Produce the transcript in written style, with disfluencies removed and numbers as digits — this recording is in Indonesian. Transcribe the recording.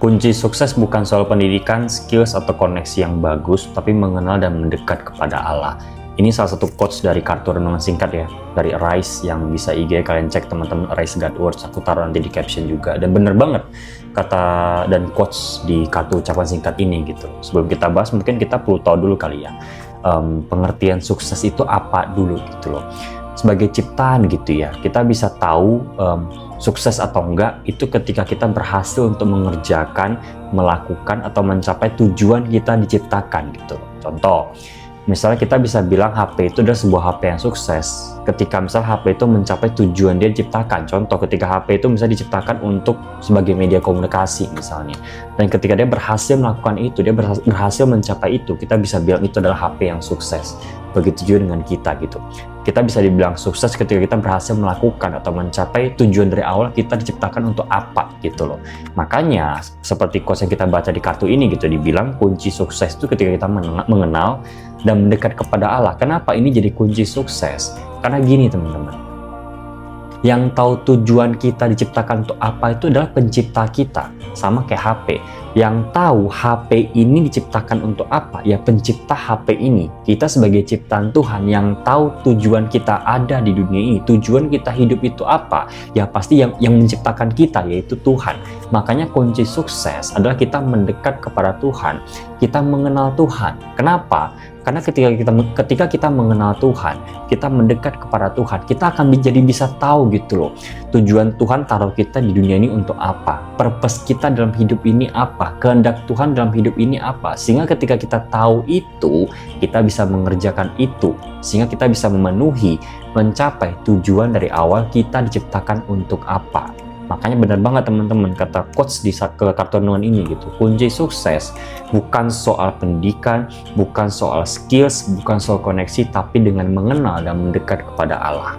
Kunci sukses bukan soal pendidikan, skills, atau koneksi yang bagus, tapi mengenal dan mendekat kepada Allah. Ini salah satu quotes dari kartu renungan singkat ya, dari Arise yang bisa IG kalian cek teman-teman, Arise God Words, aku taruh nanti di caption juga. Dan bener banget kata dan quotes di kartu ucapan singkat ini gitu. Sebelum kita bahas, mungkin kita perlu tahu dulu kali ya, pengertian sukses itu apa dulu gitu loh. Sebagai ciptaan gitu ya, kita bisa tahu sukses atau enggak itu ketika kita berhasil untuk mengerjakan, melakukan, atau mencapai tujuan kita diciptakan gitu. Contoh, misalnya kita bisa bilang HP itu adalah sebuah HP yang sukses ketika misalnya HP itu mencapai tujuan dia diciptakan. Contoh, ketika HP itu misalnya diciptakan untuk sebagai media komunikasi misalnya, dan ketika dia berhasil melakukan itu, dia berhasil mencapai itu, kita bisa bilang itu adalah HP yang sukses. Begitu juga dengan kita gitu. Kita bisa dibilang sukses ketika kita berhasil melakukan atau mencapai tujuan dari awal kita diciptakan untuk apa gitu loh. Makanya seperti quotes yang kita baca di kartu ini gitu, dibilang kunci sukses itu ketika kita mengenal dan mendekat kepada Allah. Kenapa ini jadi kunci sukses? Karena gini teman-teman, yang tahu tujuan kita diciptakan untuk apa itu adalah pencipta kita. Sama kayak HP, yang tahu HP ini diciptakan untuk apa ya pencipta HP ini. Kita sebagai ciptaan Tuhan yang tahu tujuan kita ada di dunia ini, tujuan kita hidup itu apa ya pasti yang menciptakan kita, yaitu Tuhan. Makanya kunci sukses adalah kita mendekat kepada Tuhan, kita mengenal Tuhan. Kenapa? Karena ketika kita mengenal Tuhan, kita mendekat kepada Tuhan, kita akan jadi bisa tahu gitu loh, tujuan Tuhan taruh kita di dunia ini untuk apa, purpose kita dalam hidup ini apa, kehendak Tuhan dalam hidup ini apa. Sehingga ketika kita tahu itu, kita bisa mengerjakan itu, sehingga kita bisa memenuhi, mencapai tujuan dari awal kita diciptakan untuk apa. Makanya benar banget teman-teman kata quotes di kartu renungan ini gitu. Kunci sukses bukan soal pendidikan, bukan soal skills, bukan soal koneksi, tapi dengan mengenal dan mendekat kepada Allah.